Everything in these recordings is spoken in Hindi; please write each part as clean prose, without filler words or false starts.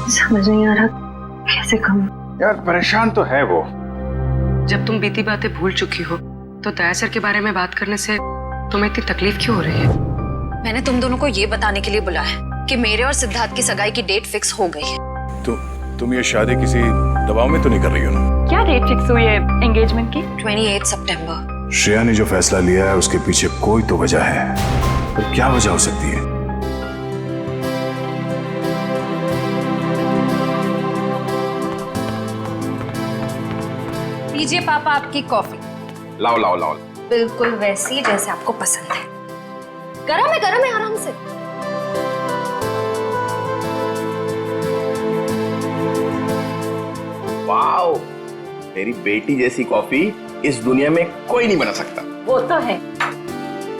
समझ नहीं आ रहा कैसे कहूँ। यार परेशान तो है वो। जब तुम बीती बातें भूल चुकी हो तो दया सर के बारे में बात करने से तुम्हें इतनी तकलीफ क्यों हो रही है? मैंने तुम दोनों को ये बताने के लिए बुलाया कि मेरे और सिद्धार्थ की सगाई की डेट फिक्स हो गई है। तुम ये शादी किसी दबाव में तो नहीं कर रही हो ना? क्या डेट फिक्स हुई है एंगेजमेंट की? 28 सितंबर। श्रेया ने जो फैसला लिया है उसके पीछे कोई तो वजह है, तो क्या वजह हो सकती है? लीजिए पापा आपकी कॉफी। लाओ लाओ लाओ। बिल्कुल वैसी जैसे आपको पसंद है। गरम है आराम से। वाओ, मेरी बेटी जैसी कॉफी इस दुनिया में कोई नहीं बना सकता। वो तो है,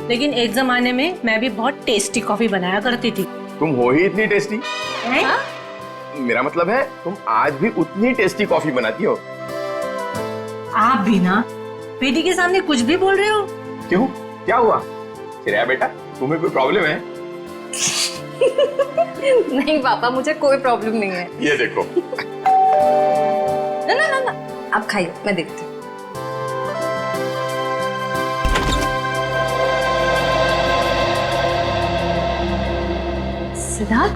लेकिन एक जमाने में मैं भी बहुत टेस्टी कॉफी बनाया करती थी। तुम हो ही इतनी टेस्टी। हाँ? मेरा मतलब है तुम आज भी उतनी टेस्टी कॉफी बनाती हो। आप भी ना बेटी के सामने कुछ भी बोल रहे हो। क्यों, क्या हुआ? श्रेया बेटा, तुम्हें कोई प्रॉब्लम है? नहीं पापा, मुझे कोई प्रॉब्लम नहीं है। ये देखो। ना आप खाइए, मैं देखती हूँ। सिद्धार्थ,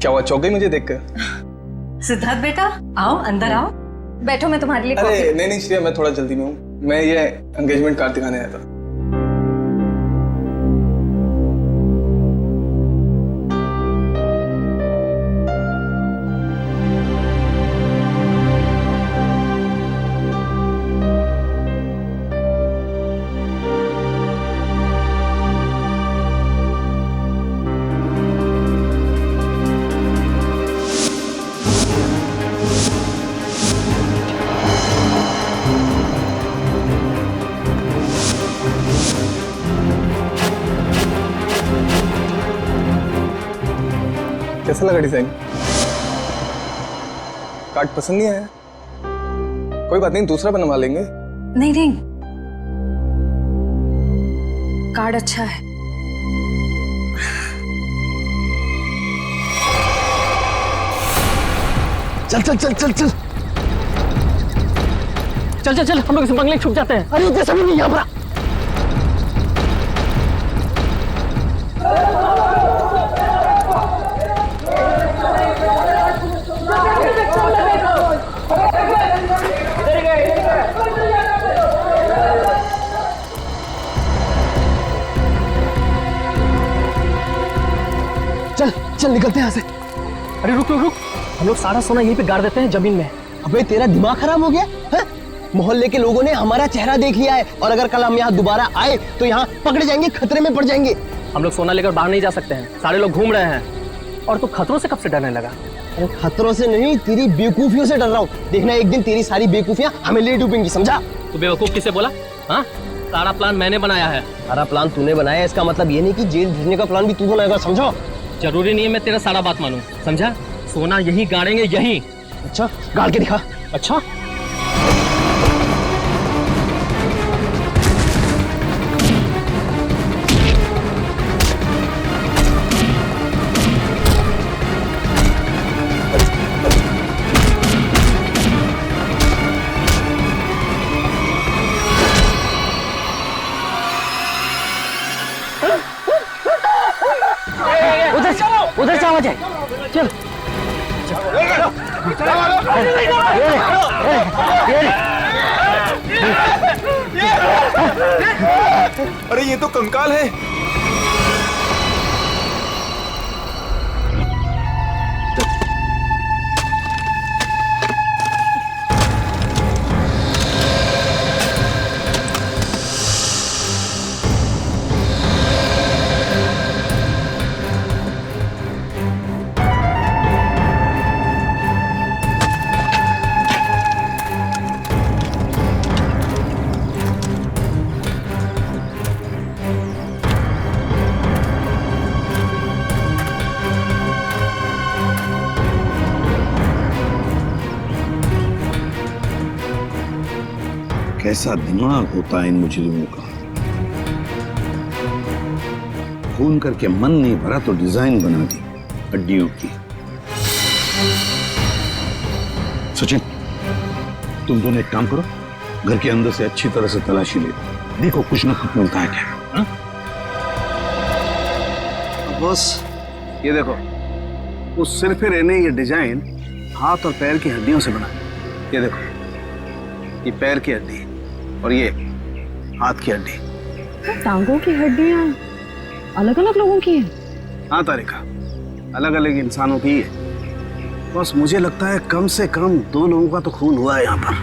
क्या हुआ, चौंक गई मुझे देखकर? सिद्धार्थ बेटा आओ, अंदर आओ। बैठो, मैं तुम्हारे लिए अरे कॉफी। नहीं श्रेया, मैं थोड़ा जल्दी में हूँ। मैं ये एंगेजमेंट कार्ड दिखाने आया था। कैसा लगा डिजाइन? कार्ड पसंद नहीं आया? कोई बात नहीं, दूसरा बनवा लेंगे। नहीं, कार्ड अच्छा है। चल चल चल चल चल चल चल चल, हम लोग इस बंगले में छुप जाते हैं। अरे जैसा भी नहीं यहाँ पर। चल चल निकलते हैं यहाँ से। अरे रुक रुक रुक, हम लोग सारा सोना यहीं पे गाड़ देते हैं जमीन में। अबे तेरा दिमाग खराब हो गया है? मोहल्ले के लोगों ने हमारा चेहरा देख लिया है और अगर कल हम यहाँ दोबारा आए तो यहाँ पकड़े जाएंगे, खतरे में पड़ जाएंगे। हम लोग सोना लेकर बाहर नहीं जा सकते हैं, सारे लोग घूम रहे हैं। और तू खतरों से कब से डरने लगा? अरे खतरों से नहीं, तेरी बेवकूफियों से डर रहा हूँ। देखना एक दिन तेरी सारी बेवकूफियां हमें ले डूबेंगी, समझा? तू बेवकूफ किसे बोला? हाँ, सारा प्लान मैंने बनाया है। सारा प्लान तूने बनाया, इसका मतलब ये नहीं कि जेल भेजने का प्लान भी तू बनाएगा, समझो? जरूरी नहीं है मैं तेरा सारा बात मानूं, समझा? सोना यहीं गाड़ेंगे, यहीं। अच्छा, गाड़ के दिखा। अच्छा, उधर से आवाज है। चल अरे ये तो कंकाल है। कैसा दिमाग होता है इन मुजरिमों का। खून करके मन नहीं भरा तो डिजाइन बना दी हड्डियों की। सचिन, तुम दोनों एक काम करो, घर के अंदर से अच्छी तरह से तलाशी ले, देखो कुछ ना कुछ मिलता है क्या। हाँ? बॉस, ये देखो, उस सिर पे रहने ये डिजाइन हाथ और पैर की हड्डियों से बना है। ये देखो, ये पैर की हड्डी और ये हाथ की हड्डी। टांगों की हड्डियां अलग अलग लोगों की हैं। हाँ तारिका, अलग अलग इंसानों की है। बस मुझे लगता है कम से कम 2 लोगों का तो खून हुआ है यहाँ पर।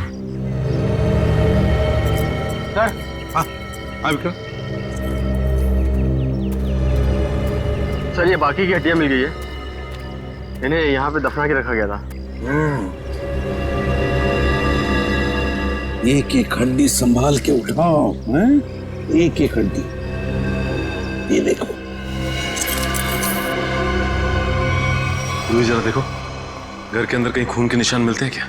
सर, हाँ विक्रम। सर, ये बाकी की हड्डियां मिल गई है, इन्हें यहाँ पे दफना के रखा गया था। एक एक हड्डी संभाल के उठाओ, हैं? एक एक हड्डी। ये देखो, जरा देखो, घर के अंदर कहीं खून के निशान मिलते हैं क्या?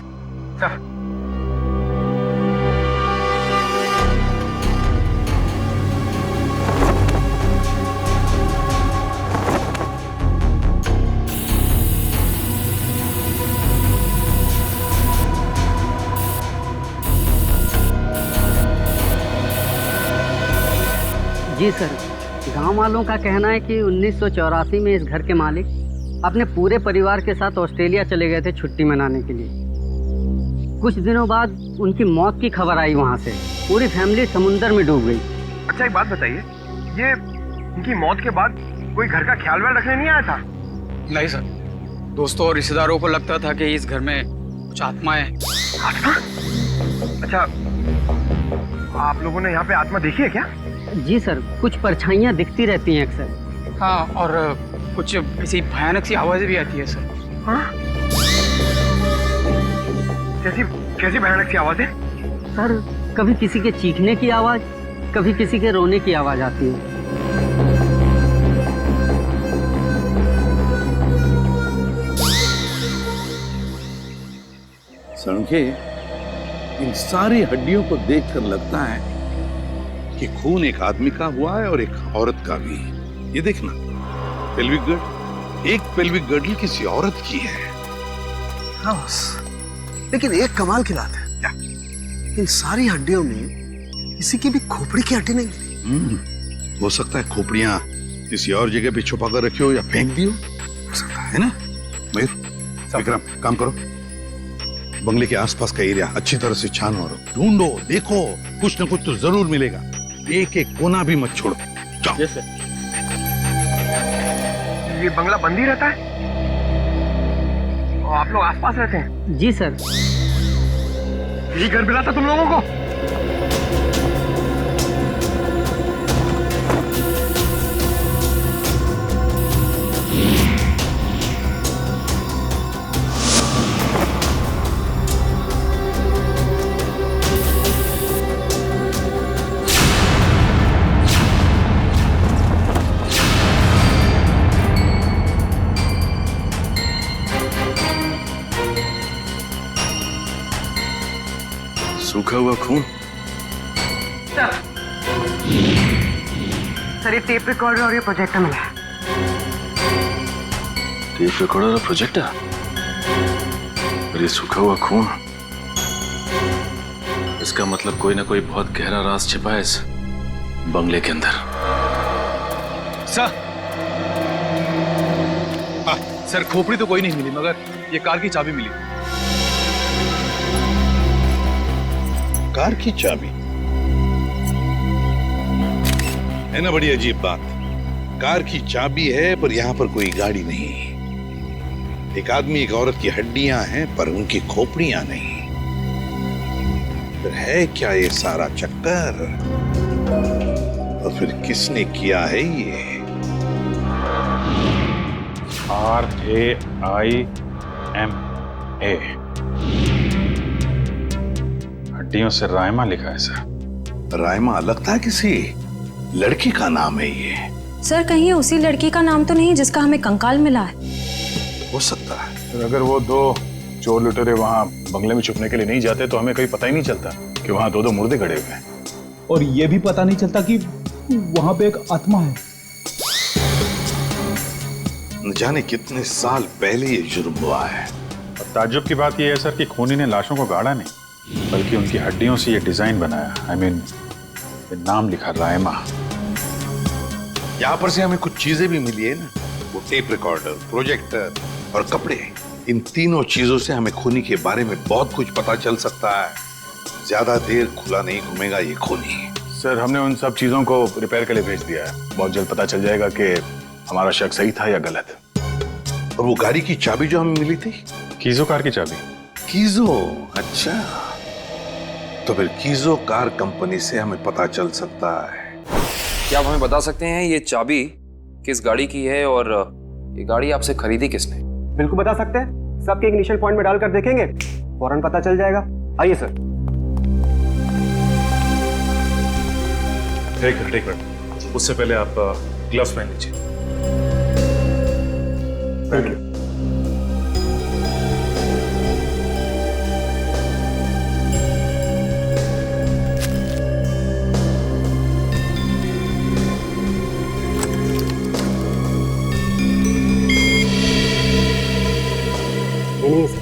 जी सर, गांव वालों का कहना है कि 1984 में इस घर के मालिक अपने पूरे परिवार के साथ ऑस्ट्रेलिया चले गए थे छुट्टी मनाने के लिए। कुछ दिनों बाद उनकी मौत की खबर आई वहां से। पूरी फैमिली समुंदर में डूब गई। अच्छा, एक बात बताइए, ये उनकी मौत के बाद कोई घर का ख्याल वाल रखने नहीं आया था? नहीं सर, दोस्तों और रिश्तेदारों को लगता था कि इस घर में कुछ आत्माएं। आत्मा? अच्छा, आप लोगों ने यहाँ पे आत्मा देखी है क्या? जी सर, कुछ परछाइयाँ दिखती रहती हैं अक्सर। हाँ, और कुछ ऐसी भयानक सी आवाजें भी आती है सर। हाँ? कैसी भयानक सी आवाजें? सर, कभी किसी के चीखने की आवाज, कभी किसी के रोने की आवाज आती है। सड़के, इन सारी हड्डियों को देखकर लगता है कि खून एक आदमी का हुआ है और एक औरत का भी। ये देखना, पेल्विक गर्ड, एक पेल्विक गर्डल किसी औरत की है। हाँ बस, लेकिन एक कमाल की बात है, क्या? इन सारी हड्डियों में किसी की भी खोपड़ी की हड्डी नहीं मिली। हो सकता है खोपड़ियां किसी और जगह पे छुपा कर रखी हो या फेंक दी हो सकता है ना। मयूर, विक्रम, काम करो, बंगले के आसपास का एरिया अच्छी तरह से छानो और ढूंढो, देखो, कुछ न कुछ तो जरूर मिलेगा। एक एक कोना भी मत छोड़ो। जाओ। yes, ये बंगला बंद ही रहता है और आप लोग आसपास रहते हैं? जी सर। यही घर मिला था तुम लोगों को? सूखा हुआ खून। सर, ये टेप रिकॉर्डर और ये प्रोजेक्टर मिला है। टेप रिकॉर्डर और प्रोजेक्टर और ये सूखा हुआ खून, इसका मतलब कोई ना कोई बहुत गहरा राज छिपा है इस बंगले के अंदर। सर, खोपड़ी तो कोई नहीं मिली, मगर ये कार की चाबी मिली। कार की चाबी है ना, बड़ी अजीब बात। कार की चाबी है पर यहाँ पर कोई गाड़ी नहीं। एक आदमी एक औरत की हड्डियां हैं पर उनकी खोपड़ियां नहीं। फिर है क्या ये सारा चक्कर? और फिर किसने किया है ये? RAIMA, हड्डियों से रायमा लिखा है सर। रायमा लगता है किसी लड़की का नाम है ये। सर, कहीं ये उसी लड़की का नाम तो नहीं जिसका हमें कंकाल मिला है? हो सकता है। अगर वो 2 चोर लुटेरे वहाँ बंगले में छुपने के लिए नहीं जाते तो हमें कहीं पता ही नहीं चलता कि वहाँ 2 मुर्दे खड़े हुए हैं। और ये भी पता नहीं चलता कि वहां पे एक आत्मा है। न जाने कितने साल पहले ये जुर्म हुआ है। और ताज्जुब की बात यह है सर कि खूनी ने लाशों को गाड़ा नहीं, बल्कि उनकी हड्डियों से ये डिजाइन बनाया। I mean, ये नाम लिखा रायमा। यहाँ पर से हमें कुछ चीजें भी मिली है ना, वो टेप रिकॉर्डर, प्रोजेक्टर और कपड़े। इन तीनों चीजों से हमें खूनी के बारे में बहुत कुछ पता चल सकता है। ज्यादा देर खुला नहीं घूमेगा ये खूनी। सर हमने उन सब चीजों को रिपेयर के लिए भेज दिया है। बहुत जल्द पता चल जाएगा कि हमारा शक सही था या गलत। और वो गाड़ी की चाबी जो हमें मिली थी, कीजो कार की चाबी। कीजो, अच्छा। तो फिर कीजो कार कंपनी से हमें पता चल सकता है। क्या आप हमें बता सकते हैं ये चाबी किस गाड़ी की है और ये गाड़ी आपसे खरीदी किसने? बिल्कुल बता सकते हैं, सबके इग्निशन पॉइंट में डालकर देखेंगे, फौरन पता चल जाएगा। आइए सर। एक मिनट, उससे पहले आप ग्लव्स पहन लीजिए। Thank you. नहीं सर।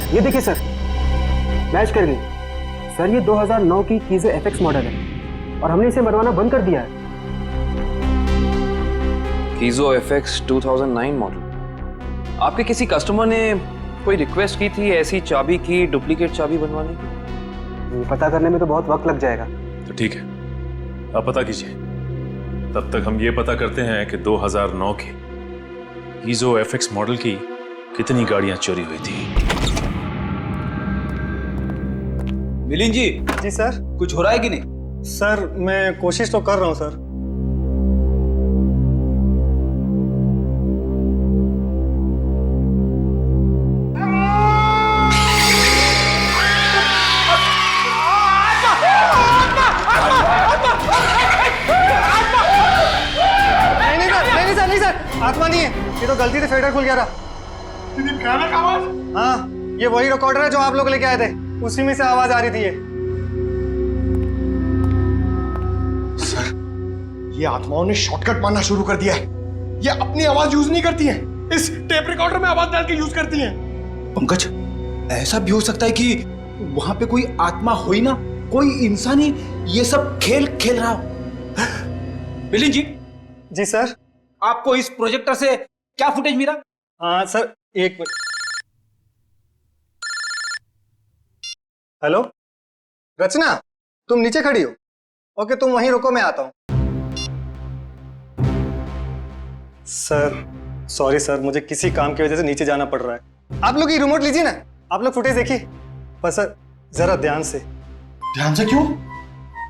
ये देखिए सर, मैच कर गई। सर ये 2009 की कीजो एफएक्स मॉडल है और हमने इसे बनवाना बंद कर दिया है। कीजो एफएक्स 2009 मॉडल। आपके किसी कस्टमर ने कोई रिक्वेस्ट की थी ऐसी चाबी की डुप्लीकेट चाबी बनवाने की? पता करने में तो बहुत वक्त लग जाएगा। तो ठीक है, आप पता कीजिए। तब तक हम ये पता करते हैं कि 2009 के कीजो एफएक्स मॉडल की कितनी गाड़ियां चोरी हुई थी। मिलिंद जी। जी सर। कुछ हो रहा है कि नहीं? सर मैं कोशिश तो कर रहा हूं सर। नहीं सर, आत्मा नहीं है, ये तो गलती से फेडर खुल गया था। हाँ, ये वही रिकॉर्डर है जो आप लोग लेके आए थे, उसी में से आवाज आ रही थी ये। सर, ये आत्माओं ने शॉर्टकट मारना शुरू कर दिया है। ये अपनी आवाज यूज नहीं करती हैं, इस टेप रिकॉर्डर में आवाज डाल के यूज करती हैं। पंकज, ऐसा भी हो सकता है कि वहां पे कोई आत्मा हो ही ना, कोई इंसान ही ये सब खेल खेल रहा हो। मिलिंद जी। जी सर। आपको इस प्रोजेक्टर से क्या फुटेज मिला? हाँ सर, एक मिनट। हेलो रचना, तुम नीचे खड़ी हो? ओके, तुम वहीं रुको, मैं आता हूं। सर सॉरी सर, मुझे किसी काम की वजह से नीचे जाना पड़ रहा है। आप लोग ये रिमोट लीजिए ना, आप लोग फुटेज देखिए, पर सर जरा ध्यान से। ध्यान से क्यों?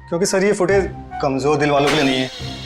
क्योंकि सर ये फुटेज कमजोर दिल वालों के लिए नहीं है।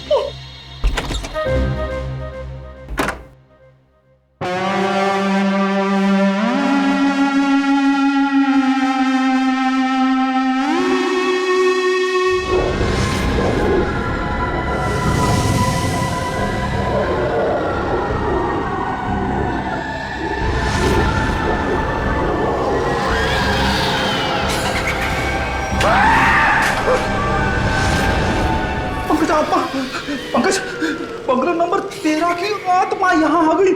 पंकज, पंकज नंबर 13 की आत्मा यहाँ आ गई।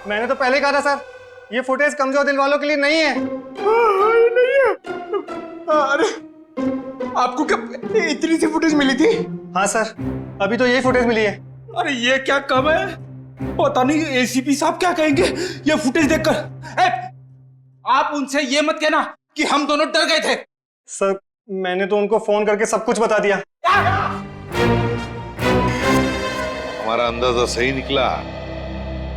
मैंने तो पहले कहा था सर, ये फुटेज कमजोर दिल वालों के लिए नहीं है। नहीं है। अरे आपको क्या इतनी सी फुटेज मिली थी? हाँ सर, अभी तो यही फुटेज मिली है। अरे ये क्या कम है, पता नहीं एसीपी साहब क्या कहेंगे ये फुटेज देखकर। आप उनसे ये मत कहना कि हम दोनों डर गए थे। सर मैंने तो उनको फोन करके सब कुछ बता दिया। हमारा अंदाजा सही निकला।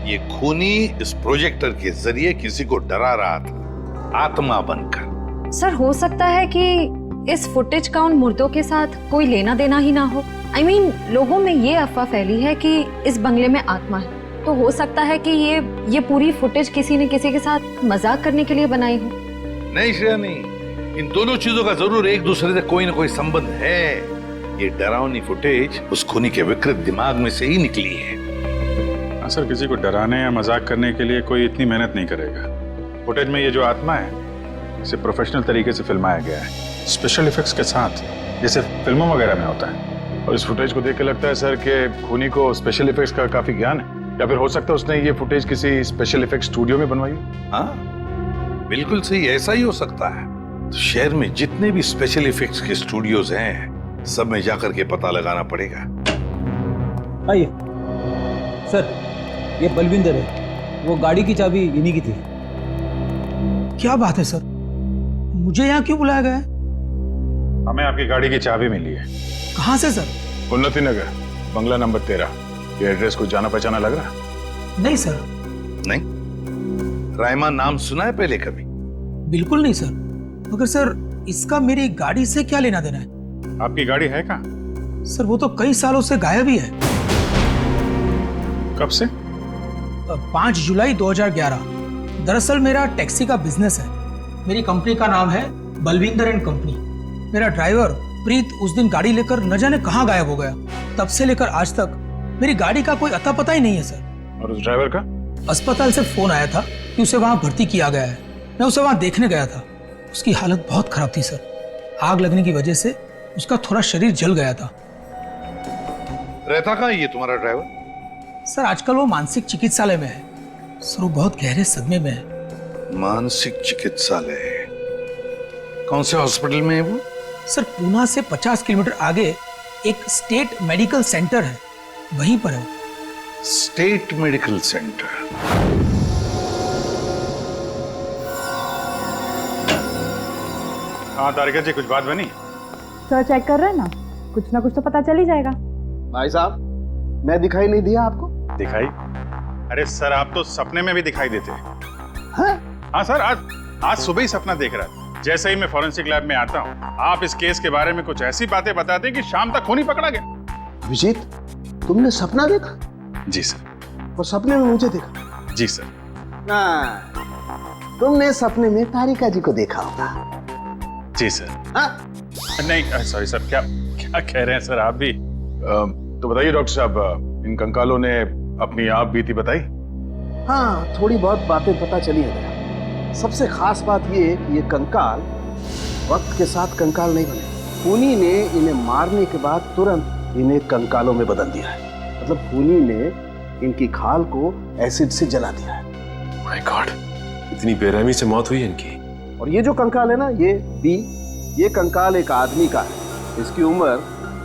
ये खूनी इस प्रोजेक्टर के जरिए किसी को डरा रहा था, आत्मा बनकर। सर हो सकता है कि इस फुटेज का उन मुर्दों के साथ कोई लेना देना ही ना हो। I mean, लोगों में ये अफवाह फैली है कि इस बंगले में आत्मा है, तो हो सकता है कि ये पूरी फुटेज किसी ने किसी के साथ मजाक करने के लिए बनाई हो। नहीं श्रेया, नहीं, इन दोनों चीजों का जरूर एक दूसरे से कोई ना कोई संबंध है। ये डरावनी फुटेज उस खूनी के विकृत दिमाग में से ही निकली है। हाँ सर, किसी को डराने या मजाक करने के लिए कोई इतनी मेहनत नहीं करेगा। फुटेज में ये जो आत्मा है, इसे प्रोफेशनल तरीके से फिल्माया गया है, स्पेशल इफेक्ट्स के साथ, जैसे फिल्मों वगैरह में होता है। और इस फुटेज को देख के लगता है सर कि खूनी को स्पेशल इफेक्ट्स का काफी ज्ञान है, या फिर हो सकता है उसने ये फुटेज किसी स्पेशल इफेक्ट स्टूडियो में बनवाई। हाँ बिल्कुल सही, ऐसा ही हो सकता है। तो शहर में जितने भी स्पेशल इफेक्ट्स के स्टूडियोज हैं, सब में जाकर के पता लगाना पड़ेगा। आइए सर, ये बलविंदर है, वो गाड़ी की चाबी इन्हीं की थी। क्या बात है सर, मुझे यहाँ क्यों बुलाया गया है? हमें आपकी गाड़ी की चाबी मिली है। कहाँ से सर? उन्नति नगर, बंगला नंबर 13। ये एड्रेस को जाना पहचाना लग रहा? नहीं सर। नहीं? रायमा नाम सुना है पहले कभी? बिल्कुल नहीं सर। मगर सर, इसका मेरी गाड़ी से क्या लेना देना है? आपकी गाड़ी है कहाँ? सर वो तो कई सालों से गायब ही है। कब से? 5 जुलाई 2011। दरअसल मेरा टैक्सी का बिजनेस है। मेरी कंपनी का नाम है बलविंदर एंड कंपनी। मेरा ड्राइवर प्रीत उस दिन गाड़ी लेकर न जाने कहाँ गायब हो गया। तब से लेकर आज तक मेरी गाड़ी का कोई अता पता ही नहीं है सर। और उस ड्राइवर का? अस्पताल से फोन आया था कि उसे वहां भर्ती किया गया है। मैं उसे वहां देखने गया था। उसकी हालत बहुत खराब थी सर। आग लगने की वजह से उसका थोड़ा शरीर जल गया था। रहता कहाँ ये तुम्हारा ड्राइवर? सर आजकल वो मानसिक चिकित्सालय में है। सर वो बहुत गहरे सदमे में है। मानसिक चिकित्सालय? कौन से हॉस्पिटल में है वो? सर पूना से 50 किलोमीटर आगे एक स्टेट मेडिकल सेंटर है, वहीं पर है। State medical centre? हाँ तारिका जी, कुछ बात बनी? सर चेक कर रहे हैं ना, कुछ ना कुछ तो पता चल ही जाएगा। भाई साहब, मैं दिखाई नहीं दिया आपको? दिखाई? अरे सर, आप तो सपने में भी दिखाई देते हैं। हाँ सर, आज सुबह ही सपना देख रहा था। जैसे ही मैं फॉरेंसिक लैब में आता हूँ, आप इस केस के बारे में कुछ ऐसी बातें बताते हैं कि शाम तक खूनी पकड़ा गया। विजीत, तुमने सपना देखा? जी सर। और सपने में मुझे देखा? जी सर। तुमने सपने में तारिका जी को देखा होगा। जी सर। नहीं सॉरी सर, क्या कह रहे हैं सर आप भी? तो बताइए डॉक्टर साहब, इन कंकालों ने अपनी आप बीती बताई? हाँ, थोड़ी बहुत बातें पता चली है। सबसे खास बात ये कि ये कंकाल वक्त के साथ कंकाल नहीं बने। खूनी ने इन्हें मारने के बाद तुरंत इन्हें कंकालों में बदल दिया है। मतलब खूनी ने इनकी खाल को एसिड से जला दिया है। माय गॉड, इतनी बेरहमी से मौत हुई इनकी। और ये जो कंकाल है ना, ये कंकाल एक आदमी का है। इसकी उम्र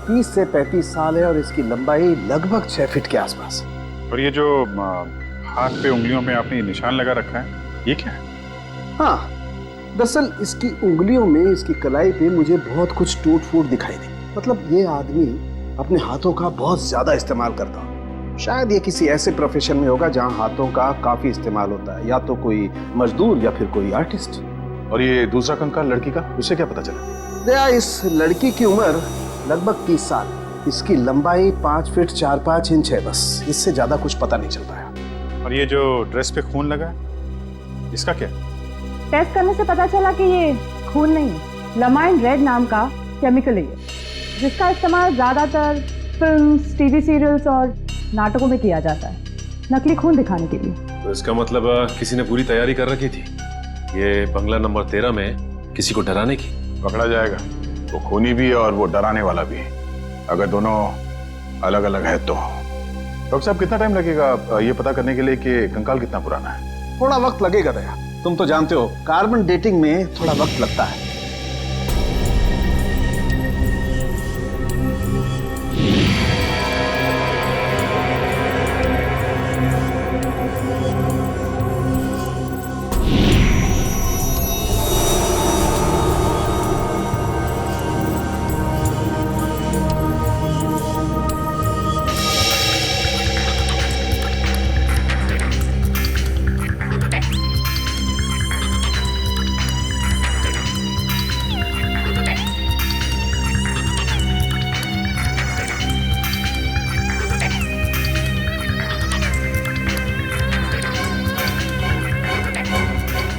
30 से 35 साल है और इसकी लंबाई लगभग 6 फीट के आसपास। और ये जो हाथ पे उंगलियों में आपने निशान लगा रखा है, ये क्या है? हाँ, दरअसल इसकी उंगलियों में, इसकी कलाई पे मुझे बहुत कुछ टूट फूट दिखाई दी। मतलब ये आदमी अपने हाथों का बहुत ज्यादा इस्तेमाल करता है। शायद ये किसी ऐसे प्रोफेशन में होगा जहाँ हाथों का काफी इस्तेमाल होता है, या तो कोई मजदूर या फिर कोई आर्टिस्ट। और ये दूसरा कंकाल लड़की का, उसे क्या पता चला? दया, इस लड़की की उम्र लगभग 30 साल। इसकी लंबाई 5 फीट 4-5 इंच है, बस इससे ज्यादा कुछ पता नहीं चल पाया। और ये जो ड्रेस पे खून लगा है, इसका क्या? टेस्ट करने से पता चला कि ये खून नहीं है, लमाइन रेड नाम का केमिकल है, जिसका इस्तेमाल ज्यादातर फिल्म्स, टीवी सीरियल्स और नाटकों में किया जाता है, नकली खून दिखाने के लिए। तो इसका मतलब किसी ने पूरी तैयारी कर रखी थी, ये बंगला नंबर 13 में किसी को डराने की। पकड़ा जाएगा, वो खूनी भी और वो डराने वाला भी, अगर दोनों अलग अलग है तो। डॉक्टर साहब, कितना टाइम लगेगा ये पता करने के लिए कि कंकाल कितना पुराना है? थोड़ा वक्त लगेगा दया, तुम तो जानते हो कार्बन डेटिंग में थोड़ा वक्त लगता है।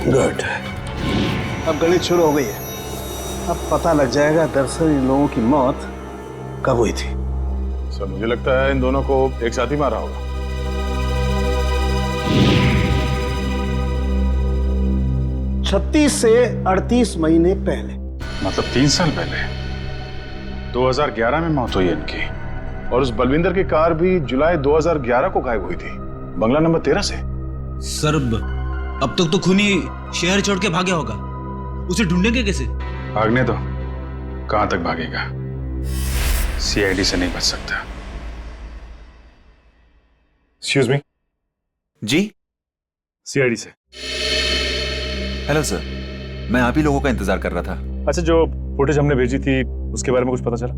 गुड। अब गणित शुरू हो गई है। अब पता लग जाएगा दरअसल इन लोगों की मौत कब हुई थी। सर मुझे लगता है इन दोनों को एक साथ ही मारा होगा। 36 से 38 महीने पहले, मतलब 3 साल पहले। 2011 में मौत हुई है इनकी। और उस बलविंदर की कार भी जुलाई 2011 को गायब हुई थी, बंगला नंबर 13 से। सर अब तक तो खूनी शहर छोड़ के भागा होगा, उसे ढूंढेंगे कैसे? भागने दो, कहां तक भागेगा? सीआईडी से नहीं बच सकता। Excuse me. जी सीआईडी से। हेलो सर, मैं आप ही लोगों का इंतजार कर रहा था। अच्छा, जो फुटेज हमने भेजी थी उसके बारे में कुछ पता चला?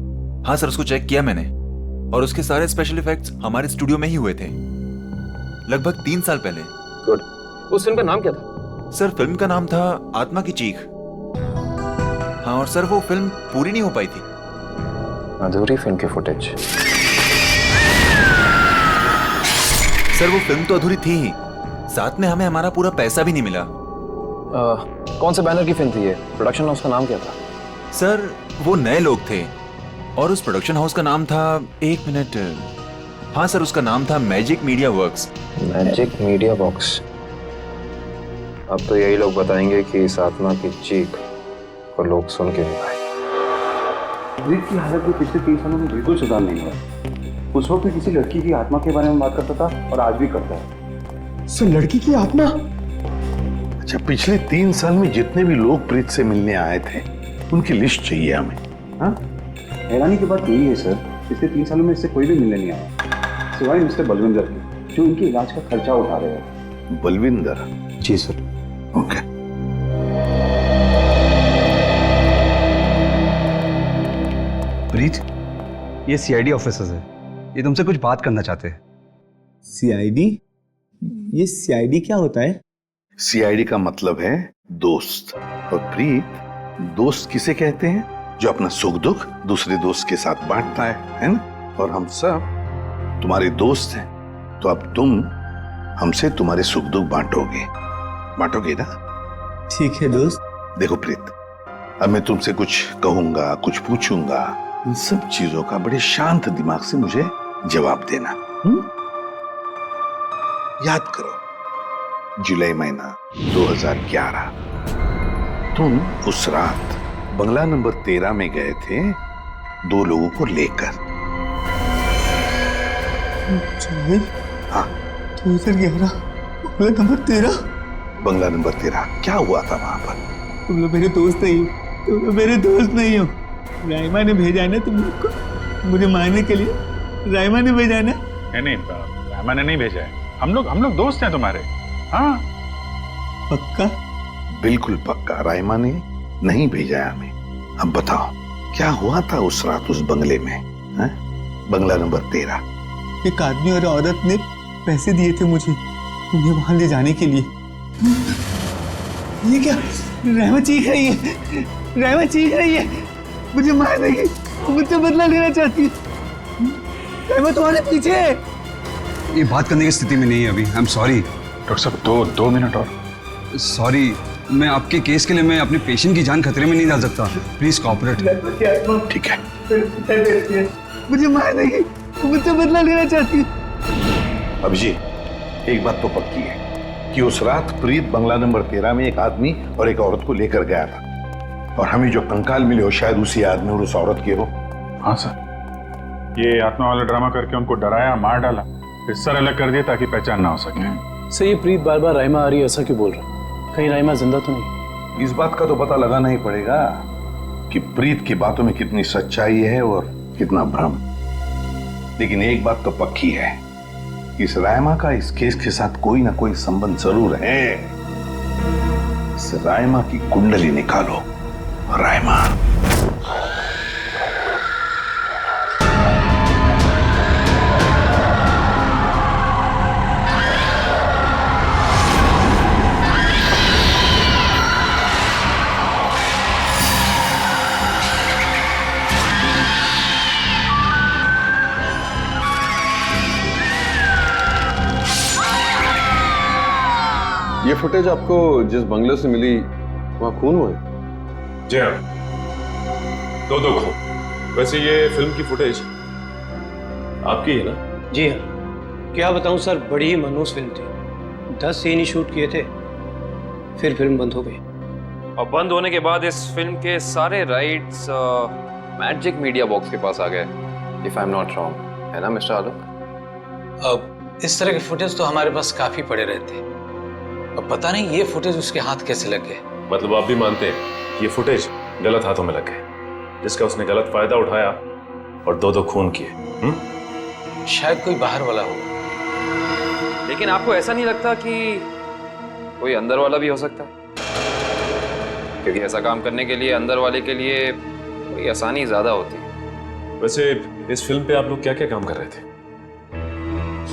हाँ सर, उसको चेक किया मैंने और उसके सारे स्पेशल इफेक्ट्स हमारे स्टूडियो में ही हुए थे, लगभग 3 साल पहले। गुड। उस फिल्म का नाम क्या था? सर फिल्म का नाम था आत्मा की चीख। हाँ, और सर वो फिल्म पूरी नहीं हो पाई थी। अधूरी फिल्म की फुटेज। सर वो फिल्म तो अधूरी थी ही, साथ में हमें हमारा पूरा पैसा भी नहीं मिला। कौन से बैनर की फिल्म थी ये? प्रोडक्शन हाउस का नाम क्या था? सर वो नए लोग थे और उस प्रोडक्शन हाउस का नाम था, 1 मिनट, हाँ सर उसका नाम था magic media works. Magic media works. अब तो यही लोग बताएंगे कि इस आत्मा की चीख को लोग सुन के नहीं पाए। ब्रीत की हालत में पिछले 3 सालों में बिल्कुल सुधार नहीं हुआ। उस वक्त किसी लड़की की आत्मा के बारे में बात करता था और आज भी करता है। सर लड़की की आत्मा? अच्छा, पिछले 3 साल में जितने भी लोग प्रीत से मिलने आए थे उनकी लिस्ट चाहिए हमें। हाँ, हैरानी की बात यही है सर, पिछले 3 सालों में इससे कोई भी मिलने नहीं आया सिवाय मिस्टर बलविंदर के, जो इनके इलाज का खर्चा उठा रहे हैं। बलविंदर? जी सर। ओके। प्रीत, ये सीआईडी ऑफिसर्स है, ये तुमसे कुछ बात करना चाहते हैं। सीआईडी? ये सीआईडी क्या होता है? सीआईडी का मतलब है दोस्त। और प्रीत, दोस्त किसे कहते हैं? जो अपना सुख दुख दूसरे दोस्त के साथ बांटता है ना? और हम सब तुम्हारे दोस्त हैं, तो अब तुम हमसे तुम्हारे सुख दुख बांटोगे ना? ठीक है दोस्त। देखो प्रीत, अब मैं तुमसे कुछ कहूंगा, कुछ पूछूंगा, इन सब चीजों का बड़े शांत दिमाग से मुझे जवाब देना। याद करो, जुलाई महीना 2011, तुम उस रात बंगला नंबर 13 में गए थे 2 लोगों को लेकर। हाँ, 2011 बंगला नंबर 13। बंगला नंबर 13, क्या हुआ था वहां पर? तुम लोग मेरे दोस्त नहीं हो, तुम लोग मेरे दोस्त नहीं हो। राइमा ने भेजा ना तुम लोग को मुझे मारने के लिए। राइमा ने भेजा ना? नहीं, राइमा ने नहीं भेजा है। हम लोग दोस्त हैं तुम्हारे। हाँ पक्का? बिल्कुल पक्का, राइमा ने नहीं भेजा है हमें। अब बताओ क्या हुआ था उस रात उस बंगले में, है? बंगला नंबर 13। एक आदमी और औरत ने पैसे दिए थे मुझे उन्हें वहां ले जाने के लिए। ये क्या? राइमा चीख रही है, राइमा चीख रही है, मुझे मार देगी, मुझसे बदला लेना चाहती है। राइमा तुम्हारे पीछे है। ये बात करने की स्थिति में नहीं है अभी। आई एम सॉरी डॉक्टर साहब, 2 मिनट और। सॉरी, मैं आपके केस के लिए मैं अपने पेशेंट की जान खतरे में नहीं डाल सकता। Please cooperate. ठीक है। मुझे मार देगी, मुझसे बदला लेना चाहती है। अभिजीत, एक बात तो पक्की है कि उस रात प्रीत बंगला नंबर 13 में एक आदमी और एक औरत को लेकर गया था, और हमें जो कंकाल मिले हो शायद उसी आदमी और उस औरत के हो। हाँ सर, ये आत्मा वाला ड्रामा करके उनको डराया, मार डाला, फिर सर अलग कर दिया ताकि पहचान ना हो सके। सर ये प्रीत बार बार राइमा आ रही है ऐसा क्यों बोल रहा है? कहीं राइमा जिंदा तो नहीं? इस बात का तो पता लगाना ही पड़ेगा कि प्रीत की बातों में कितनी सच्चाई है और कितना भ्रम। लेकिन एक बात तो पक्की है, इस राइमा का इस केस के साथ कोई ना कोई संबंध जरूर है। इस राइमा की कुंडली निकालो। राइमा। ये फुटेज आपको जिस बंगले से मिली वहाँ खून हुआ है? जी हाँ, दो खून। वैसे ये फिल्म की फुटेज आपकी है ना? जी हाँ, क्या बताऊं सर, बड़ी ही मनहूस फिल्म थी। 10 सीन ही शूट किए थे, फिर फिल्म बंद हो गई। और बंद होने के बाद इस फिल्म के सारे राइट्स मैजिक मीडिया बॉक्स के पास आ गए, if I am not wrong, है ना मिस्टर आलोक? अब इस तरह के फुटेज तो हमारे पास काफी पड़े रहते हैं। अब पता नहीं ये फुटेज उसके हाथ कैसे लग गए। मतलब आप भी मानते हैं कि ये फुटेज गलत हाथों में लग गए, जिसका उसने गलत फायदा उठाया और दो खून किए? शायद कोई बाहर वाला हो। लेकिन आपको ऐसा नहीं लगता कि कोई अंदर वाला भी हो सकता है? क्योंकि ऐसा काम करने के लिए अंदर वाले के लिए कोई आसानी ज्यादा होती है। वैसे इस फिल्म पे आप लोग क्या क्या काम कर रहे थे?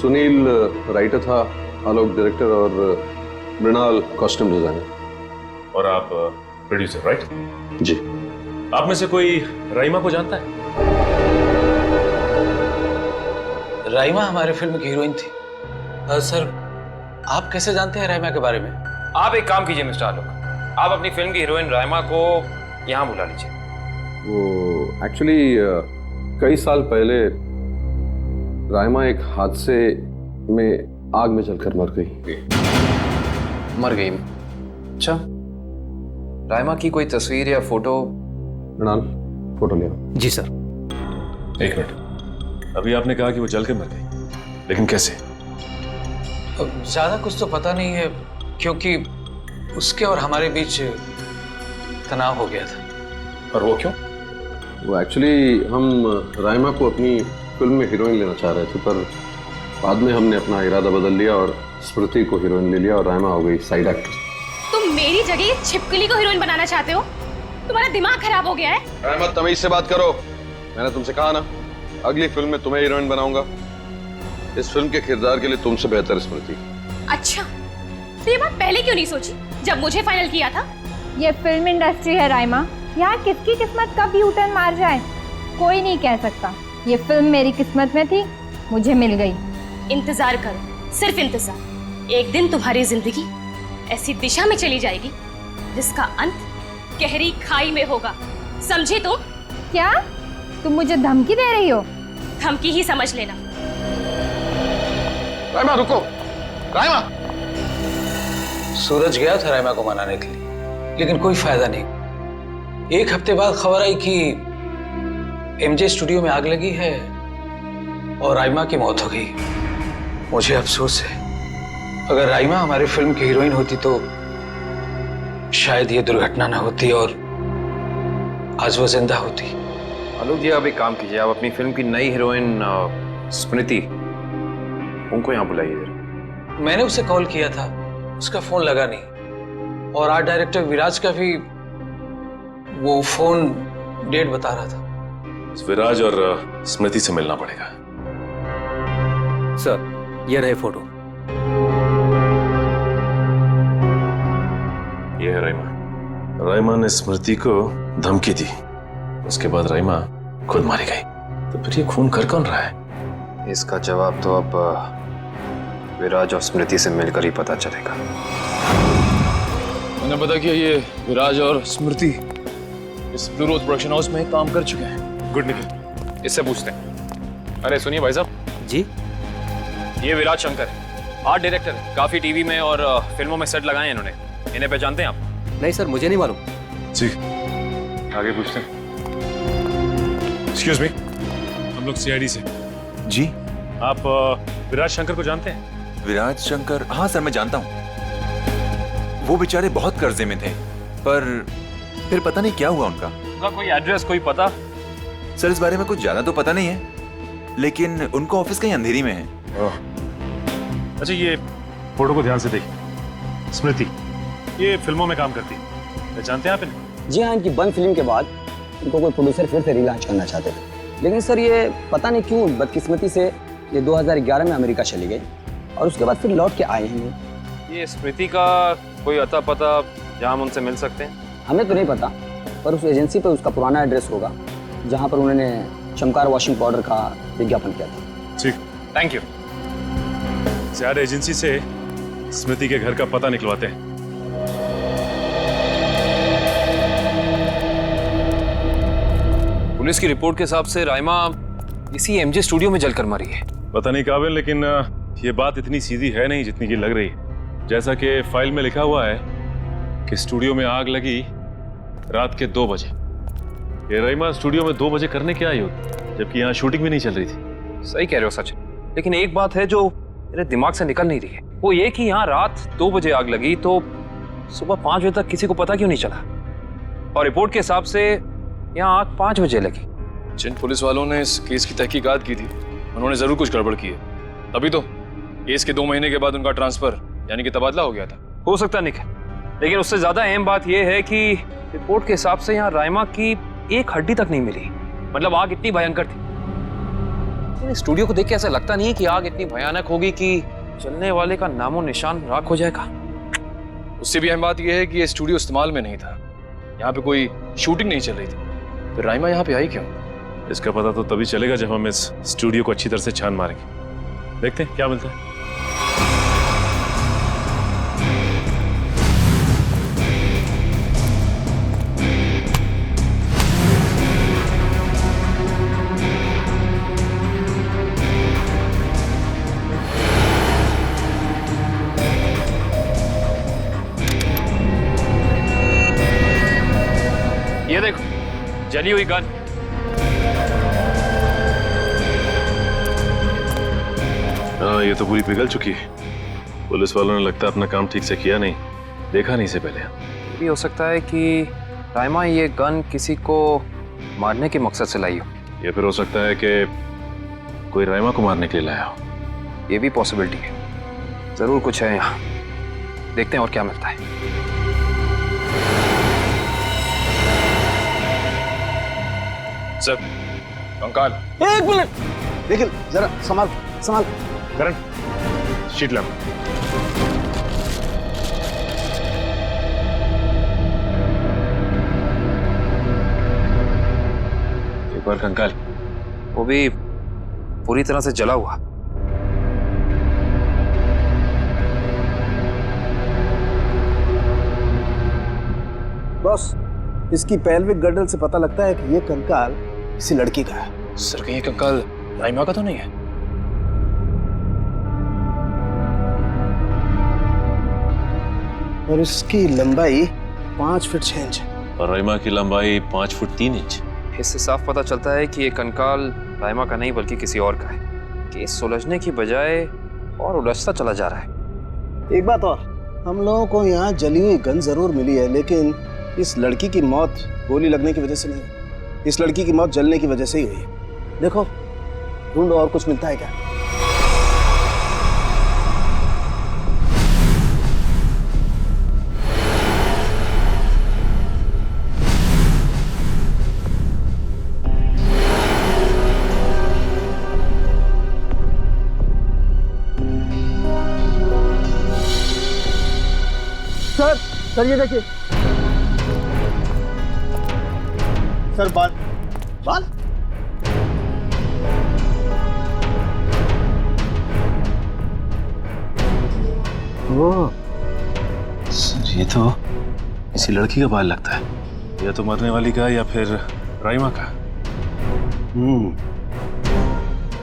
सुनील राइटर था, आलोक डायरेक्टर और मृणाल कॉस्ट्यूम डिजाइनर। और आप प्रोड्यूसर, राइट? जी। आप में से कोई राइमा को जानता है? राइमा हमारे फिल्म की हीरोइन थी। सर, आप कैसे जानते हैं राइमा के बारे में? आप एक काम कीजिए मिस्टर आलोक, आप अपनी फिल्म की हीरोइन राइमा को यहाँ बुला लीजिए। वो एक्चुअली कई साल पहले राइमा एक हादसे में आग में जलकर मर गई। मर गई? अच्छा, राइमा की कोई तस्वीर या फोटो? मृणाल, फोटो लिया। जी सर। एक मिनट, अभी आपने कहा कि वो जल के मर गई, लेकिन कैसे? ज्यादा कुछ तो पता नहीं है, क्योंकि उसके और हमारे बीच तनाव हो गया था। और वो क्यों? वो एक्चुअली हम राइमा को अपनी फिल्म में हीरोइन लेना चाह रहे थे, पर बाद में हमने अपना इरादा बदल लिया और स्मृति को हीरोइन ले लिया और राइमा हो गई साइड एक्ट्रेस। तुम मेरी जगह छिपकली को हीरोइन बनाना चाहते हो? तुम्हारा दिमाग खराब हो गया है? राइमा, तमीज से बात करो। मैंने तुमसे कहा ना, अगली फिल्म में तुम्हें हीरोइन बनाऊंगा। इस फिल्म के किरदार के लिए तुमसे बेहतर स्मृति। अच्छा, तो ये बात पहले क्यों नहीं सोची जब मुझे फाइनल किया था? ये फिल्म इंडस्ट्री है राइमा, यहाँ किसकी किस्मत कब यू टर्न मार जाए कोई नहीं कह सकता। ये फिल्म मेरी किस्मत में थी, मुझे मिल गई। इंतजार करो, सिर्फ इंतजार। एक दिन तुम्हारी जिंदगी ऐसी दिशा में चली जाएगी जिसका अंत गहरी खाई में होगा, समझे तुम? क्या तुम मुझे धमकी दे रही हो? धमकी ही समझ लेना। राइमा रुको, राइमा। सूरज गया था राइमा को मनाने के लिए, लेकिन कोई फायदा नहीं। एक हफ्ते बाद खबर आई कि एमजे स्टूडियो में आग लगी है और राइमा की मौत हो गई। मुझे अफसोस है, अगर राइमा हमारी फिल्म की हीरोइन होती तो शायद ये दुर्घटना ना होती और आज वो जिंदा होती। आलोक जी, आप एक काम कीजिए, आप अपनी फिल्म की नई हीरोइन स्मृति, उनको यहाँ बुलाइए जरा। मैंने उसे कॉल किया था, उसका फोन लगा नहीं, और आर्ट डायरेक्टर विराज का भी वो फोन डेट बता रहा था। विराज और स्मृति से मिलना पड़ेगा। सर, ये रहे फोटो। ये है राइमा। राइमा ने स्मृति को धमकी दी, उसके बाद राइमा खुद मारी गई। तो फिर ये खून कर कौन रहा है? इसका जवाब तो अब विराज और स्मृति से मिलकर ही पता चलेगा। मैंने पता किया, ये विराज और स्मृति इस ब्लू रोज प्रोडक्शन हाउस में काम कर चुके हैं। गुड निकल, इससे पूछते हैं। अरे सुनिए भाई साहब जी, ये विराज शंकर आर्ट डायरेक्टर, काफी टीवी में और फिल्मों में सेट लगाए हैं इन्होंने। इन्हें पहचानते हैं आप? नहीं सर, मुझे नहीं मालूम। जी, आगे पूछते हैं। एक्सक्यूज मी, हम लोग सीआईडी से। जी। आप विराज शंकर को जानते हैं? विराज शंकर? हाँ सर, मैं जानता हूँ। वो बेचारे बहुत कर्जे में थे, पर फिर पता नहीं क्या हुआ उनका। उनका कोई एड्रेस, कोई पता? सर, इस बारे में कुछ ज्यादा तो पता नहीं है, लेकिन उनको ऑफिस कहीं अंधेरी में है। अच्छा, ये फोटो को ध्यान से देखिए। स्मृति ये फिल्मों में काम करती है, पहचानते हैं आप इन्हें? जी हाँ, इनकी बंद फिल्म के बाद इनको कोई प्रोड्यूसर फिर से रिलॉन्च करना चाहते थे, लेकिन सर ये पता नहीं क्यों बदकिस्मती से ये 2011 में अमेरिका चली गई और उसके बाद फिर लौट के आए हैं। ये स्मृति का कोई अता पता जहाँ हम उनसे मिल सकते हैं? हमें तो नहीं पता, पर उस एजेंसी पे उसका पुराना एड्रेस होगा जहाँ पर उन्होंने चमकार वॉशिंग पाउडर का विज्ञापन किया था। ठीक, थैंक यू। यार एजेंसी से स्मृति के घर का पता निकलवाते हैं। पुलिस की रिपोर्ट के हिसाब से राइमा इसी एमजे स्टूडियो में जलकर मरी है। पता नहीं काबिल, लेकिन ये बात इतनी सीधी है नहीं जितनी की लग रही है। जैसा कि फाइल में लिखा हुआ है कि स्टूडियो में आग लगी रात के 2 बजे। ये राइमा स्टूडियो में 2 बजे करने क्या आई होगी, जबकि यहाँ शूटिंग भी नहीं चल रही थी। सही कह रहे हो सच, लेकिन एक बात है जो मेरे दिमाग से निकल नहीं रही है, वो ये कि यहाँ रात 2 बजे आग लगी तो सुबह 5 बजे तक किसी को पता क्यों नहीं चला? और रिपोर्ट के हिसाब से यहाँ आग 5 बजे लगी। जिन पुलिस वालों ने इस केस की तहकीकात की थी उन्होंने जरूर कुछ गड़बड़ की है, तभी तो केस के 2 महीने के बाद उनका ट्रांसफर यानी कि तबादला हो गया था। हो सकता निखिल, लेकिन उससे ज्यादा अहम बात यह है कि रिपोर्ट के हिसाब से यहाँ राइमा की एक हड्डी तक नहीं मिली। मतलब आग इतनी भयंकर थी। स्टूडियो को देख के ऐसा लगता नहीं है कि आग इतनी भयानक होगी कि जलने वाले का नामो निशान राख हो जाएगा। उससे भी अहम बात यह है कि ये स्टूडियो इस्तेमाल में नहीं था, यहाँ पे कोई शूटिंग नहीं चल रही थी। फिर राइमा यहाँ पे आई क्यों? इसका पता तो तभी चलेगा जब हम इस स्टूडियो को अच्छी तरह से छान मारेंगे। देखते हैं क्या मिलता है। ये देखो, जली हुई गन। हाँ, ये तो पूरी पिघल चुकी है। पुलिस वालों ने लगता है अपना काम ठीक से किया नहीं, देखा नहीं से पहले। ये भी हो सकता है कि राइमा ये गन किसी को मारने के मकसद से लाई हो, या फिर हो सकता है कि कोई राइमा को मारने के लिए लाया हो। ये भी पॉसिबिलिटी है। जरूर कुछ है यहाँ, देखते हैं और क्या मिलता है। सर, कंकाल। 1 मिनट, निखिल जरा संभाल संभाल। करण, शीट ला। एक बार कंकाल, वो भी पूरी तरह से जला हुआ। बॉस, इसकी पेल्विक गर्डल से पता लगता है कि ये कंकाल किसी लड़की का है। सर, कहीं ये कंकाल राइमा का तो नहीं है? और इसकी लंबाई 5 फीट 6 इंच है। और राइमा की लंबाई 5 फुट 3 इंच। इससे साफ पता चलता है कि ये कंकाल राइमा का नहीं बल्कि किसी और का है। केस सुलझने की बजाय और उलझता चला जा रहा है। एक बात और, हम लोगों को यहाँ जली हुई गन जरूर मिली है, लेकिन इस लड़की की मौत गोली लगने की वजह से नहीं, इस लड़की की मौत जलने की वजह से ही हुई है। देखो, ढूंढो और कुछ मिलता है क्या। सर ये देखिए सर, बाल बाल। वो सर, ये तो किसी लड़की का बाल लगता है, या तो मरने वाली का या फिर राइमा का।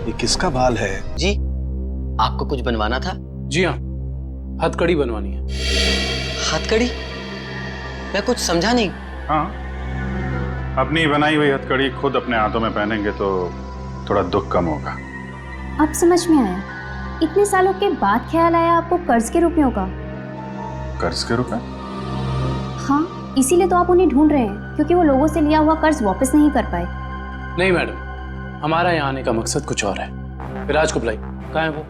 ये किसका बाल है? जी, आपको कुछ बनवाना था? जी हाँ, हथकड़ी बनवानी है। हथकड़ी? मैं कुछ समझा नहीं। हाँ, अपनी बनाई हुई हथकड़ी खुद अपने हाथों में पहनेंगे तो थोड़ा दुख कम होगा। अब समझ में आया, इतने सालों के बाद ख्याल आया आपको कर्ज के रुपयों का। कर्ज के रुपए? हाँ, इसीलिए तो आप उन्हें ढूंढ रहे हैं, क्योंकि वो लोगों से लिया हुआ कर्ज वापस नहीं कर पाए। नहीं मैडम, हमारा यहाँ आने का मकसद कुछ और है। विराज को बुलाई, कहाँ है वो?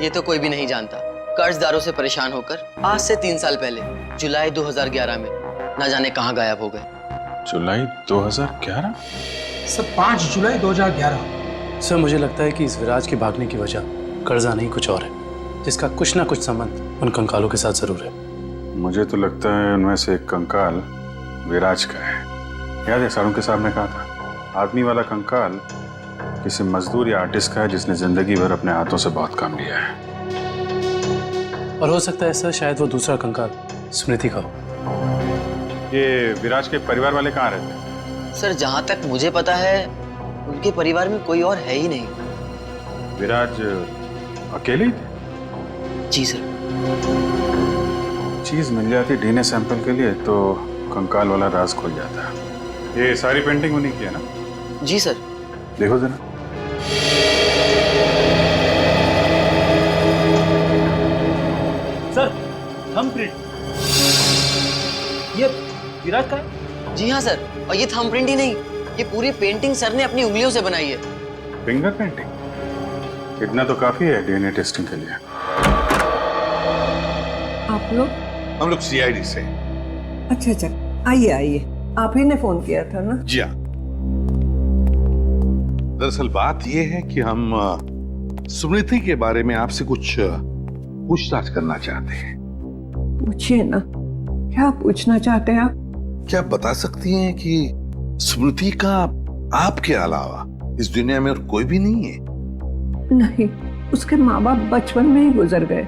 ये तो कोई भी नहीं जानता। कर्जदारों से परेशान होकर आज से 3 साल पहले जुलाई 2011 में न जाने कहाँ गायब हो गए। जुलाई 2011? सर, 5 जुलाई 2011। सर, मुझे लगता है कि इस विराज के भागने की वजह कर्जा नहीं कुछ और है, जिसका कुछ ना कुछ संबंध उन कंकालों के साथ जरूर है। मुझे तो लगता है उनमें से एक कंकाल विराज का है। याद है सारुण के साहब ने कहा था, आदमी वाला कंकाल किसी मजदूर या आर्टिस्ट का है जिसने जिंदगी भर अपने हाथों से बहुत काम लिया है। और हो सकता है सर शायद वो दूसरा कंकाल स्मृति का हो। ये विराज के परिवार वाले कहाँ रहते हैं? सर जहां तक मुझे पता है उनके परिवार में कोई और है ही नहीं। विराज अकेले ही थे? जी सर। चीज मिल जाती डीएनए सैंपल के लिए तो कंकाल वाला राज खुल जाता। ये सारी पेंटिंग उन्हीं की है ना? जी सर। देखो जरा। सर थंबप्रिंट ये विराज का है? जी हाँ सर, और ये थंबप्रिंट ही नहीं, ये पूरी पेंटिंग सर ने अपनी उंगलियों से बनाई है। Finger painting? इतना तो काफी है डीएनए टेस्टिंग के लिए। आप लोग? हम लोग सीआईडी से। अच्छा अच्छा, आइए आइए, आप ही ने फोन किया था ना? जी हाँ। दरअसल बात यह है कि हम स्मृति के बारे में आपसे कुछ पूछताछ करना चाहते हैं। पूछिए ना, क्या पूछना चाहते हैं आप? क्या आप बता सकती हैं कि स्मृति का आपके अलावा इस दुनिया में और कोई भी नहीं है? नहीं, उसके माँ बाप बचपन में ही गुजर गए।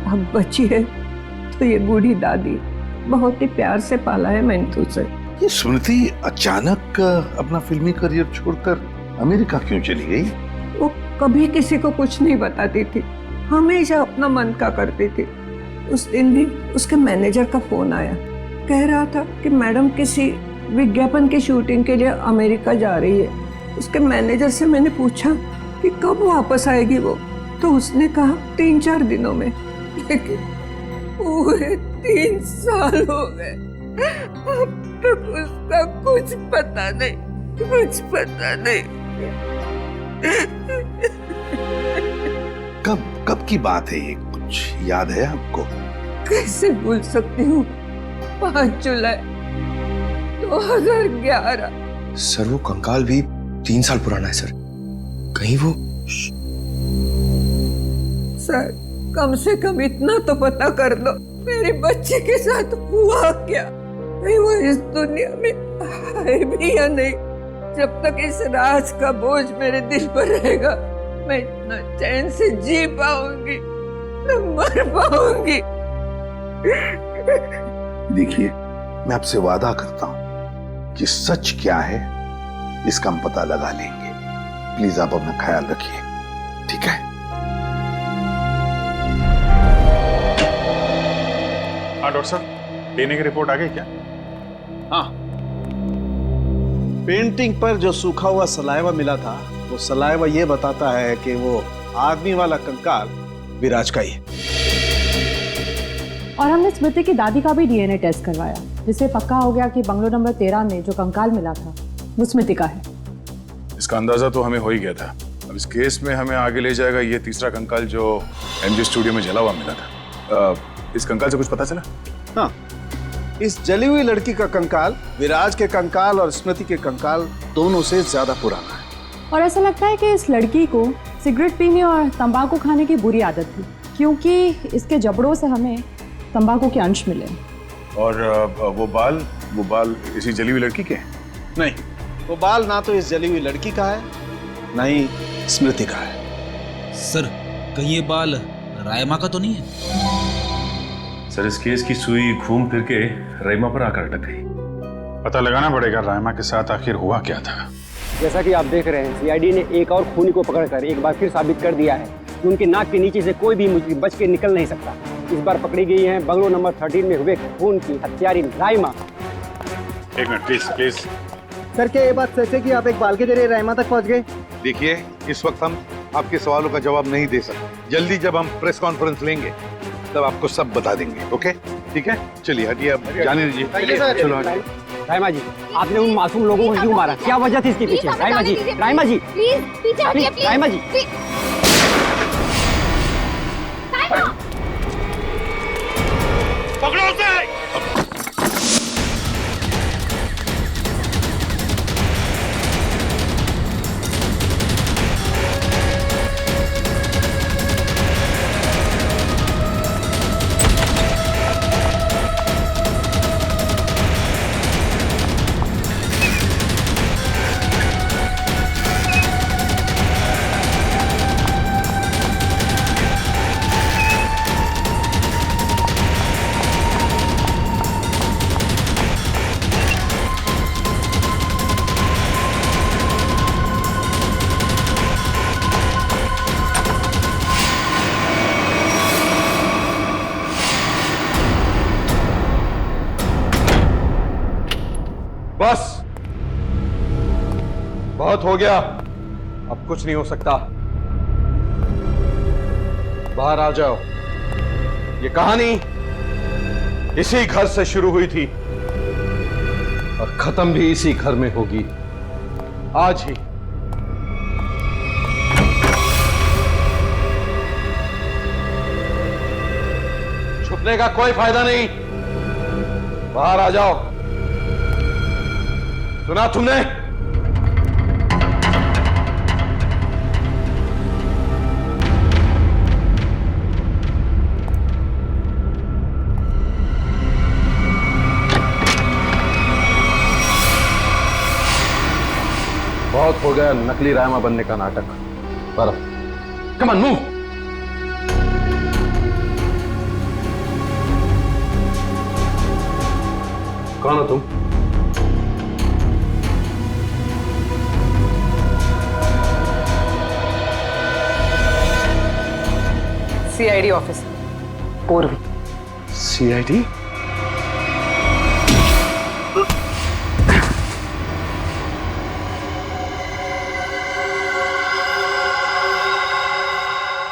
अब बची है तो ये बूढ़ी दादी, बहुत ही प्यार से पाला है मैंने उसे। ये स्मृति अचानक अपना फिल्मी करियर छोड़कर अमेरिका क्यों चली गई? वो कभी किसी को कुछ नहीं बताती थी, हमेशा अपना मन का करती थी। उस दिन भी उसके मैनेजर का फोन आया, कह रहा था कि मैडम किसी विज्ञापन की शूटिंग के लिए अमेरिका जा रही है। उसके मैनेजर से मैंने पूछा कि कब वापस आएगी वो, तो उसने कहा 3-4 दिनों में। लेकिन पूरे 3 साल हो गए, अब तक उसका कुछ पता नहीं, कुछ पता नहीं। कब की बात है ये, कुछ याद है आपको? कैसे भूल सकती हूँ, 5 जुलाई 2011। सर वो कंकाल भी 3 साल पुराना है सर, कहीं वो। सर कम से कम इतना तो पता कर दो, मेरे बच्चे के साथ हुआ क्या? नहीं वो इस दुनिया में है भी या नहीं? जब तक इस राज का बोझ मेरे दिल पर रहेगा, मैं इतना चैन से जी पाऊंगी न मर पाऊंगी। देखिए, मैं आपसे वादा करता हूं कि सच क्या है इसका हम पता लगा लेंगे। प्लीज आप अपना ख्याल रखिए, ठीक है? हाँ डॉक्टर साहब, डीएनए की रिपोर्ट आ गई क्या? हाँ, पेंटिंग पर जो सूखा हुआ सलाइवा मिला था, वो सलाइवा ये बताता है कि वो आदमी वाला कंकाल विराज का ही है। और हमने स्मृति की दादी का भी डीएनए टेस्ट करवाया, जिससे पक्का हो गया कि बंगलो नंबर 13 में जो कंकाल मिला था वो स्मृति का है। इसका अंदाजा तो हमें हो ही गया था। अब इस केस में हमें आगे ले जाएगा ये तीसरा कंकाल जो एमजी स्टूडियो में जला हुआ मिला था। इस कंकाल से कुछ पता चला? हाँ, इस जली हुई लड़की का कंकाल विराज के कंकाल और स्मृति के कंकाल दोनों से ज्यादा पुराना है। और ऐसा लगता है कि इस लड़की को सिगरेट पीने और तंबाकू खाने की बुरी आदत थी, क्योंकि इसके जबड़ों से हमें तंबाकू के अंश मिले। और वो बाल इसी जली हुई लड़की के हैं? नहीं, वो बाल ना तो इस जली हुई लड़की का है, ना ही स्मृति का है। सर कहीं ये बाल रायमा का तो नहीं है? सर इस केस की सुई घूम फिर के रायमा पर आकर अटक गई। पता लगाना पड़ेगा रायमा के साथ आखिर हुआ क्या था। जैसा कि आप देख रहे हैं, सीआईडी ने एक और खूनी को पकड़कर एक बार फिर साबित कर दिया है कि उनकी नाक के नीचे से कोई भी मुजरिम बच के निकल नहीं सकता। इस बार पकड़ी गई है बंगलो नंबर 13 में हुए खून की हत्यारी रायमा। एक मिनट प्लीज। सर क्या ये बात सच है कि आप एक बाल के जरिए रायमा तक पहुंच गए? देखिए, इस वक्त हम आपके सवालों का जवाब नहीं दे सकते। जल्दी जब हम प्रेस कॉन्फ्रेंस लेंगे तब आपको सब बता देंगे। ओके, ठीक है? चलिए हटिए, अब जाने दीजिए। चलो हटिए। रायमा जी, आपने उन मासूम लोगों को क्यों मारा? क्या वजह थी इसके पीछे? रायमा जी, प्लीज पीछे हटिए, प्लीज। रायमा जी, पकड़ो उसे। बहुत हो गया, अब कुछ नहीं हो सकता। बाहर आ जाओ। ये कहानी इसी घर से शुरू हुई थी और खत्म भी इसी घर में होगी, आज ही। छुपने का कोई फायदा नहीं, बाहर आ जाओ। सुना तुमने? बहुत हो गया नकली रायमा बनने का नाटक। पर कम ऑन, मूव। कौन हो तुम? सीआईडी ऑफिस, पूर्वी। सीआईडी?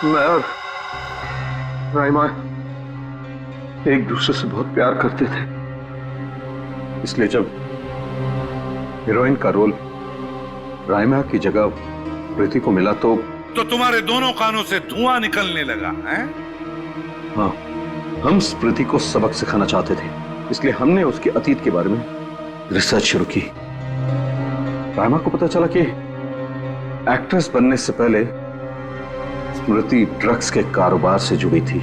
मैं और राइमा एक दूसरे से बहुत प्यार करते थे, इसलिए जब हीरोइन का रोल राइमा की जगह प्रीति को मिला तो तुम्हारे दोनों कानों से धुआं निकलने लगा है? हाँ, हम स्मृति को सबक सिखाना चाहते थे, इसलिए हमने उसके अतीत के बारे में रिसर्च शुरू की। राइमा को पता चला कि एक्ट्रेस बनने से पहले स्मृति ड्रग्स के कारोबार से जुड़ी थी।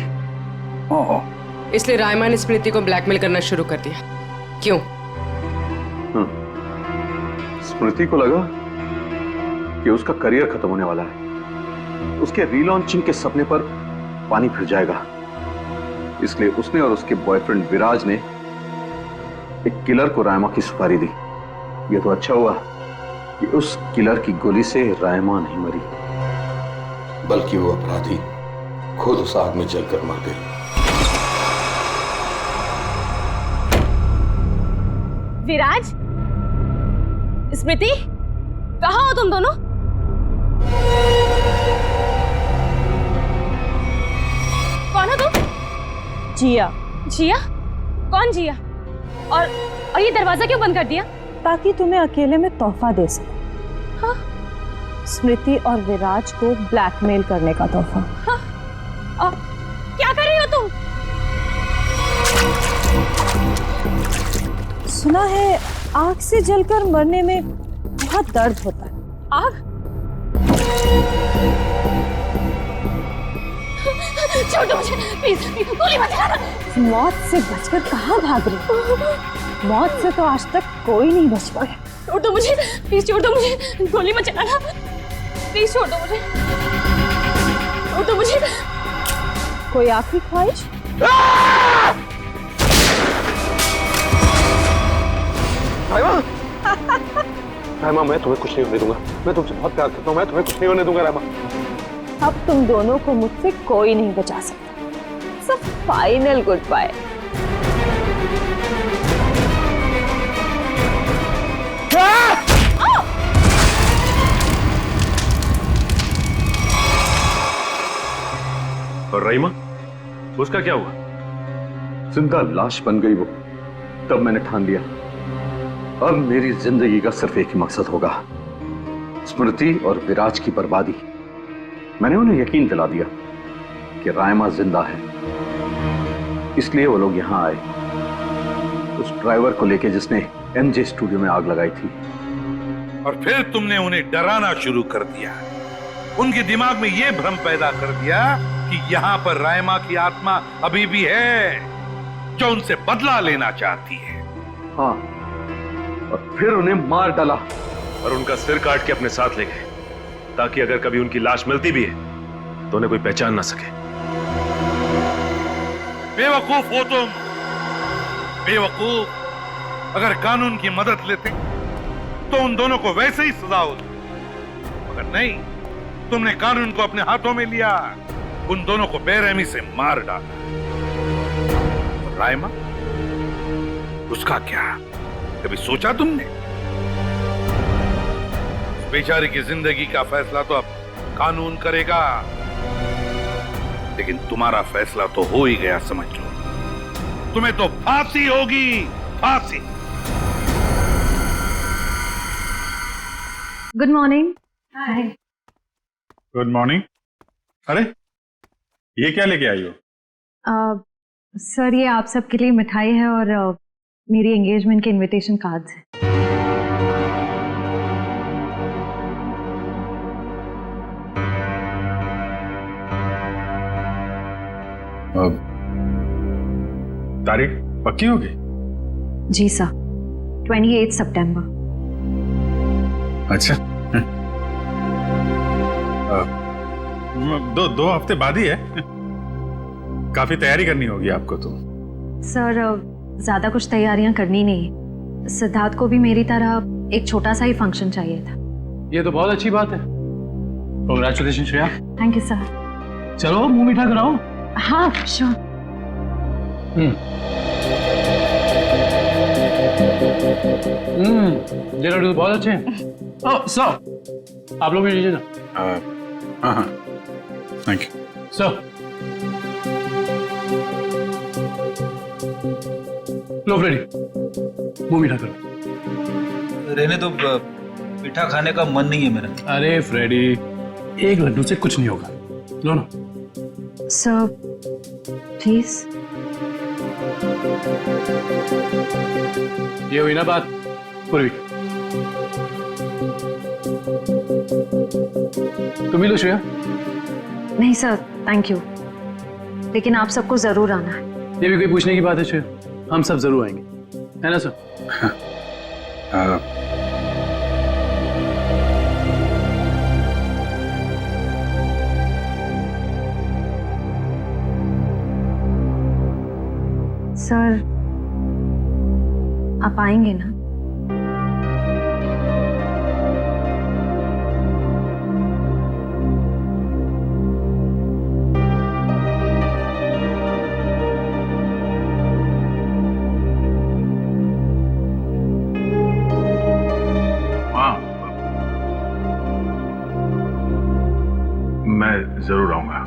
इसलिए रायमा ने स्मृति को ब्लैकमेल करना शुरू कर दिया। क्यों? स्मृति को लगा कि उसका करियर खत्म होने वाला है, उसके रीलॉन्चिंग के सपने पर पानी फिर जाएगा, इसलिए उसने और उसके बॉयफ्रेंड विराज ने एक किलर को रायमा की सुपारी दी। यह तो अच्छा हुआ कि उस किलर की गोली से रायमा नहीं मरी, बल्कि वो अपराधी खुद उस आग में जलकर मर गई। विराज, स्मृति, कहाँ हो तुम दोनों? कौन हो तुम? जिया। जिया? कौन जिया? और ये दरवाजा क्यों बंद कर दिया? ताकि तुम्हें अकेले में तोहफा दे सके। हाँ? स्मृति और विराज को ब्लैकमेल करने का तोहफा। हाँ? और क्या कर रही हो तुम? सुना है आग से जलकर मरने में बहुत दर्द होता है। आग? छोड़ो मुझे, प्लीज, गोली मत चलाना। मौत से बचकर कहाँ भाग रही हो? मौत से तो आज तक कोई नहीं बच पाया। छोड़ दो मुझे, प्लीज छोड़ दो मुझे, गोली मत चलाना, प्लीज छोड़ दो मुझे, छोड़ दो मुझे। कोई आखिरी ख्वाहिश? रायमा, मैं तुम्हें कुछ नहीं होने दूंगा। मैं तुमसे बहुत प्यार करता हूँ, मैं तुम्हें कुछ नहीं होने दूंगा रायमा। अब तुम दोनों को मुझसे कोई नहीं बचा सकता। सब फाइनल गुड बाय। और राइमा, उसका क्या हुआ? जिंदा लाश बन गई वो। तब मैंने ठान लिया, अब मेरी जिंदगी का सिर्फ एक ही मकसद होगा, स्मृति और विराज की बर्बादी। मैंने उन्हें यकीन दिला दिया कि रायमा जिंदा है, इसलिए वो लोग यहां आए, उस ड्राइवर को लेके जिसने एमजे स्टूडियो में आग लगाई थी। और फिर तुमने उन्हें डराना शुरू कर दिया, उनके दिमाग में यह भ्रम पैदा कर दिया कि यहां पर रायमा की आत्मा अभी भी है जो उनसे बदला लेना चाहती है। हाँ, और फिर उन्हें मार डाला और उनका सिर काट के अपने साथ ले गए, ताकि अगर कभी उनकी लाश मिलती भी है तो उन्हें कोई पहचान ना सके। बेवकूफ हो तुम, बेवकूफ। अगर कानून की मदद लेते तो उन दोनों को वैसे ही सजा होती, मगर नहीं, तुमने कानून को अपने हाथों में लिया, उन दोनों को बेरहमी से मार डाला। और रायमा, उसका क्या? कभी सोचा तुमने? बेचारे की जिंदगी का फैसला तो अब कानून करेगा, लेकिन तुम्हारा फैसला तो हो ही गया, समझ लो। तुम्हें तो फांसी होगी, फांसी। Good morning. Hi. Good morning. अरे ये क्या लेके आई हो? सर ये आप सबके लिए मिठाई है और मेरी एंगेजमेंट के इनविटेशन कार्ड्स हैं। तारीख पक्की होगी? जी सर, 28 सितंबर। अच्छा। दो हफ्ते बाद ही है। काफी तैयारी करनी होगी आपको तो। सर ज्यादा कुछ तैयारियां करनी नहीं, सिद्धार्थ को भी मेरी तरह एक छोटा सा ही फंक्शन चाहिए था। ये तो बहुत अच्छी बात है। Congratulation Shreya. Thank you sir. चलो मुंह मीठा कराओ। हाँ श्योर। ये लड्डू तो बहुत अच्छे हैं। ओह सर, आप लोग भी लीजिए ना। हाँ थैंक यू सर। लो फ्रेडी, मुंह मीठा करो। रहने तो मीठा खाने का मन नहीं है मेरा। अरे फ्रेडी, एक लड्डू से कुछ नहीं होगा, लो ना। Sir please. ये हुई ना बात पूर्वी। तुम ही लो श्रेया। नहीं सर थैंक यू, लेकिन आप सबको जरूर आना है। ये भी कोई पूछने की बात है श्रेया? हम सब जरूर आएंगे, है ना सर? सर आप आएंगे ना? मैं जरूर आऊंगा।